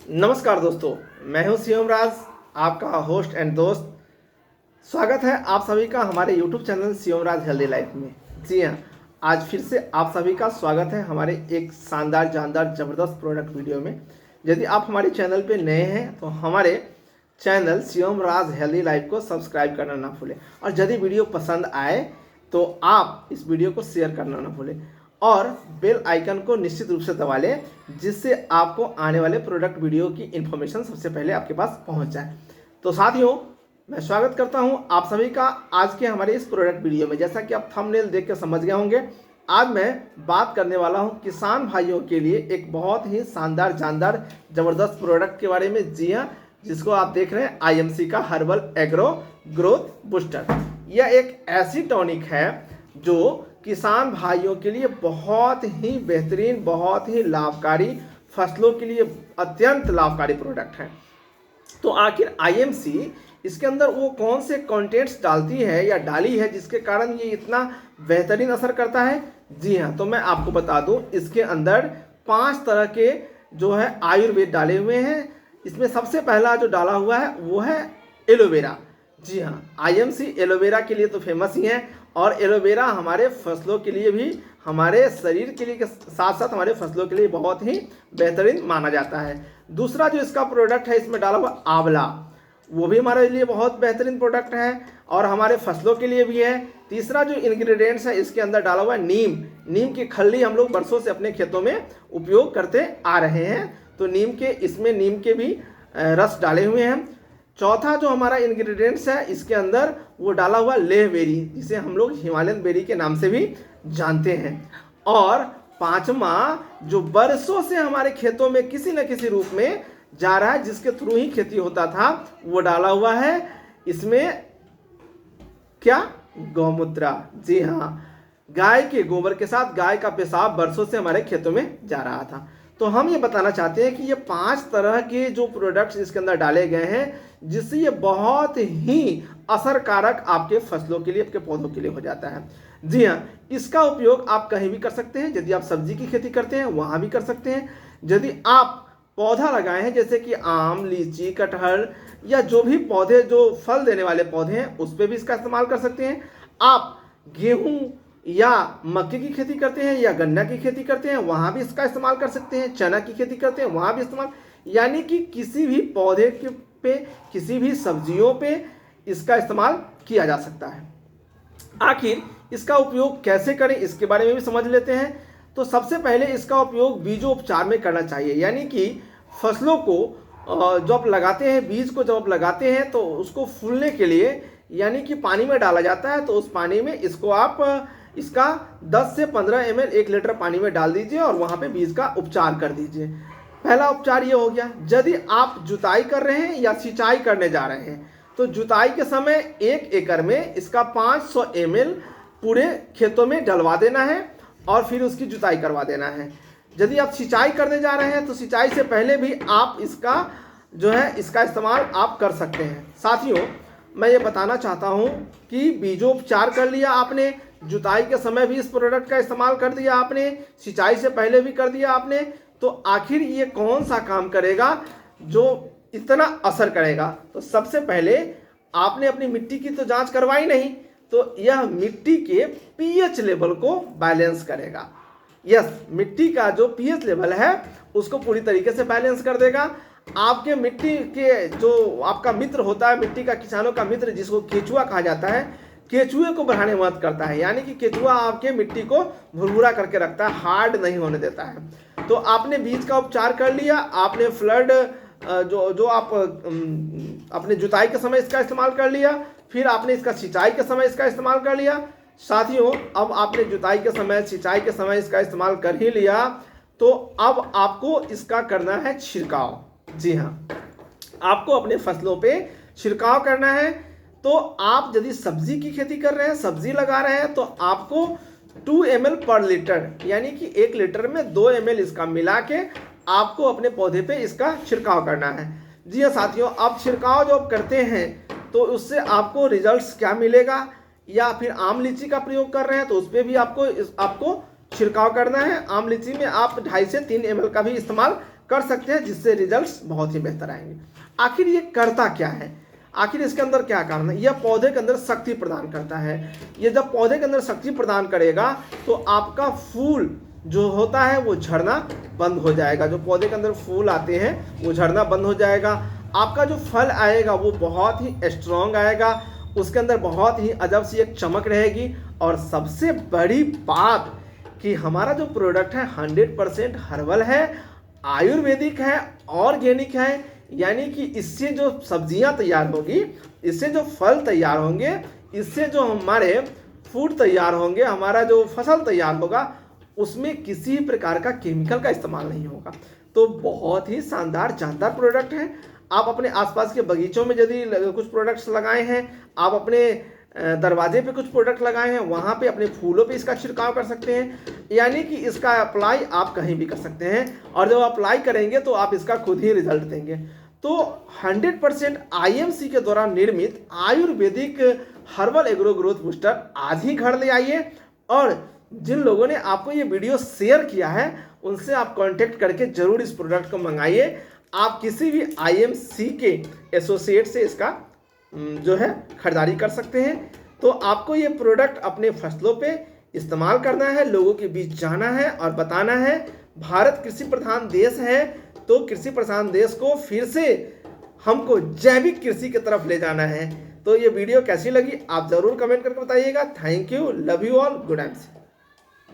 नमस्कार दोस्तों, मैं हूं शिवम राज, आपका होस्ट एंड दोस्त। स्वागत है आप सभी का हमारे YouTube चैनल शिवम राज हेल्दी लाइफ में। जी हाँ, आज फिर से आप सभी का स्वागत है हमारे एक शानदार जानदार ज़बरदस्त प्रोडक्ट वीडियो में। यदि आप हमारे चैनल पे नए हैं तो हमारे चैनल शिवम राज हेल्दी लाइफ को सब्सक्राइब करना ना भूलें, और यदि वीडियो पसंद आए तो आप इस वीडियो को शेयर करना ना भूलें और बेल आइकन को निश्चित रूप से दबा लें, जिससे आपको आने वाले प्रोडक्ट वीडियो की इन्फॉर्मेशन सबसे पहले आपके पास पहुंच जाए। तो साथियों, मैं स्वागत करता हूं आप सभी का आज के हमारे इस प्रोडक्ट वीडियो में। जैसा कि आप थंबनेल देख के समझ गए होंगे, आज मैं बात करने वाला हूं किसान भाइयों के लिए एक बहुत ही शानदार जानदार ज़बरदस्त प्रोडक्ट के बारे में। जी हाँ, जिसको आप देख रहे हैं IMC का हर्बल एग्रो ग्रोथ बूस्टर। यह एक ऐसी टॉनिक है जो किसान भाइयों के लिए बहुत ही बेहतरीन, बहुत ही लाभकारी, फसलों के लिए अत्यंत लाभकारी प्रोडक्ट है। तो आखिर IMC इसके अंदर वो कौन से कंटेंट्स डालती है या डाली है जिसके कारण ये इतना बेहतरीन असर करता है? जी हाँ, तो मैं आपको बता दूं, इसके अंदर 5 तरह के जो है आयुर्वेद डाले हुए हैं। इसमें सबसे पहला जो डाला हुआ है वो है एलोवेरा। जी हाँ, IMC एलोवेरा के लिए तो फेमस ही है, और एलोवेरा हमारे फसलों के लिए भी, हमारे शरीर के लिए के साथ साथ हमारे फसलों के लिए बहुत ही बेहतरीन माना जाता है। दूसरा जो इसका प्रोडक्ट है, इसमें डाला हुआ आंवला, वो भी हमारे लिए बहुत बेहतरीन प्रोडक्ट है और हमारे फसलों के लिए भी है। तीसरा जो इंग्रेडिएंट्स है, इसके अंदर डाला हुआ नीम। नीम की खल्ली हम लोग बरसों से अपने खेतों में उपयोग करते आ रहे हैं, तो इसमें नीम के भी रस डाले हुए हैं। चौथा जो हमारा इंग्रेडिएंट्स है, इसके अंदर वो डाला हुआ लेह बेरी, जिसे हम लोग हिमालयन बेरी के नाम से भी जानते हैं। और पांचवा जो बरसों से हमारे खेतों में किसी न किसी रूप में जा रहा है, जिसके थ्रू ही खेती होता था, वो डाला हुआ है इसमें क्या? गौमूत्र। जी हाँ, गाय के गोबर के साथ गाय का पेशाब बरसों से हमारे खेतों में जा रहा था। तो हम ये बताना चाहते हैं कि ये 5 तरह के जो प्रोडक्ट्स इसके अंदर डाले गए हैं, जिससे ये बहुत ही असरकारक आपके फसलों के लिए, आपके पौधों के लिए हो जाता है। जी हाँ, इसका उपयोग आप कहीं भी कर सकते हैं। यदि आप सब्जी की खेती करते हैं वहाँ भी कर सकते हैं। यदि आप पौधा लगाए हैं जैसे कि आम, लीची, कटहल या जो भी पौधे जो फल देने वाले पौधे हैं, उस पर भी इसका इस्तेमाल कर सकते हैं। आप गेहूँ या मक्के की खेती करते हैं या गन्ना की खेती करते हैं, वहाँ भी इसका इस्तेमाल कर सकते हैं। चना की खेती करते हैं, वहाँ भी इस्तेमाल, यानी कि किसी भी पौधे के पे, किसी भी सब्जियों पे इसका इस्तेमाल किया जा सकता है। आखिर इसका उपयोग कैसे करें, इसके बारे में भी समझ लेते हैं। तो सबसे पहले इसका उपयोग बीजोपचार में करना चाहिए, यानी कि फसलों को जब आप लगाते हैं, बीज को जब आप लगाते हैं तो उसको फूलने के लिए, यानी कि पानी में डाला जाता है। तो उस पानी में इसको आप इसका 10 से 15 ml 1 लीटर पानी में डाल दीजिए और वहाँ पे बीज का उपचार कर दीजिए। पहला उपचार ये हो गया। यदि आप जुताई कर रहे हैं या सिंचाई करने जा रहे हैं, तो जुताई के समय 1 एकड़ में इसका 500 ml पूरे खेतों में डलवा देना है और फिर उसकी जुताई करवा देना है। यदि आप सिंचाई करने जा रहे हैं तो सिंचाई से पहले भी आप इसका जो है इसका इस्तेमाल आप कर सकते हैं। साथियों, मैं ये बताना चाहता हूँ कि बीजोपचार कर लिया आपने, जुताई के समय भी इस प्रोडक्ट का इस्तेमाल कर दिया आपने, सिंचाई से पहले भी कर दिया आपने, तो आखिर ये कौन सा काम करेगा जो इतना असर करेगा? तो सबसे पहले आपने अपनी मिट्टी की तो जांच करवाई नहीं, तो यह मिट्टी के pH लेवल को बैलेंस करेगा। यस, मिट्टी का जो pH लेवल है उसको पूरी तरीके से बैलेंस कर देगा। आपके मिट्टी के जो आपका मित्र होता है, मिट्टी का, किसानों का मित्र, जिसको केचुआ कहा जाता है, केचुए को बढ़ाने में मदद करता है। यानी कि केचुआ आपके मिट्टी को भुरभुरा करके रखता है, हार्ड नहीं होने देता है। तो आपने बीज का उपचार कर लिया, आपने फ्लड जो आप अपने जुताई के समय इसका इस्तेमाल कर लिया, फिर आपने इसका सिंचाई के समय इसका इस्तेमाल कर लिया। साथियों, अब आपने जुताई के समय, सिंचाई के समय इसका इस्तेमाल कर ही लिया, तो अब आपको इसका करना है छिड़काव। जी हाँ, आपको अपने फसलों पे छिड़काव करना है। तो आप यदि सब्जी की खेती कर रहे हैं, सब्जी लगा रहे हैं, तो आपको 2 ml पर लीटर, यानी कि 1 लीटर में 2 ml इसका मिला के आपको अपने पौधे पे इसका छिड़काव करना है। जी हाँ साथियों, आप छिड़काव जब करते हैं तो उससे आपको रिजल्ट्स क्या मिलेगा? या फिर आम लीची का प्रयोग कर रहे हैं तो उस पर भी आपको छिड़काव करना है। आम लीची में आप 2.5 से 3 ml का भी इस्तेमाल कर सकते हैं, जिससे रिजल्ट्स बहुत ही बेहतर आएंगे। आखिर ये करता क्या है, आखिर इसके अंदर क्या कारण है? यह पौधे के अंदर शक्ति प्रदान करता है। ये जब पौधे के अंदर शक्ति प्रदान करेगा तो आपका फूल जो होता है वो झड़ना बंद हो जाएगा। जो पौधे के अंदर फूल आते हैं वो झड़ना बंद हो जाएगा। आपका जो फल आएगा वो बहुत ही स्ट्रॉन्ग आएगा, उसके अंदर बहुत ही अजब सी एक चमक रहेगी। और सबसे बड़ी बात कि हमारा जो प्रोडक्ट है 100% हर्बल है, आयुर्वेदिक है, ऑर्गेनिक है। यानी कि इससे जो सब्जियां तैयार होगी, इससे जो फल तैयार होंगे, इससे जो हमारे फूड तैयार होंगे, हमारा जो फसल तैयार होगा, उसमें किसी प्रकार का केमिकल का इस्तेमाल नहीं होगा। तो बहुत ही शानदार जानदार प्रोडक्ट है। आप अपने आसपास के बगीचों में यदि कुछ प्रोडक्ट्स लगाए हैं, आप अपने दरवाजे पे कुछ प्रोडक्ट लगाए हैं, वहाँ पे अपने फूलों पे इसका छिड़काव कर सकते हैं। यानी कि इसका अप्लाई आप कहीं भी कर सकते हैं, और जब अप्लाई करेंगे तो आप इसका खुद ही रिजल्ट देंगे। तो 100% IMC के द्वारा निर्मित Ayurvedic herbal agro growth booster आज ही घर ले आइए। और जिन लोगों ने आपको ये वीडियो शेयर किया है उनसे आप कांटेक्ट करके जरूर इस प्रोडक्ट को मंगाइए। आप किसी भी IMC के एसोसिएट से इसका जो है खरीदारी कर सकते हैं। तो आपको ये प्रोडक्ट अपने फसलों पे इस्तेमाल करना है, लोगों के बीच जाना है और बताना है। भारत कृषि प्रधान देश है, तो कृषि प्रधान देश को फिर से हमको जैविक कृषि की तरफ ले जाना है। तो ये वीडियो कैसी लगी आप ज़रूर कमेंट करके बताइएगा। Thank you, love you all, good AIIMS.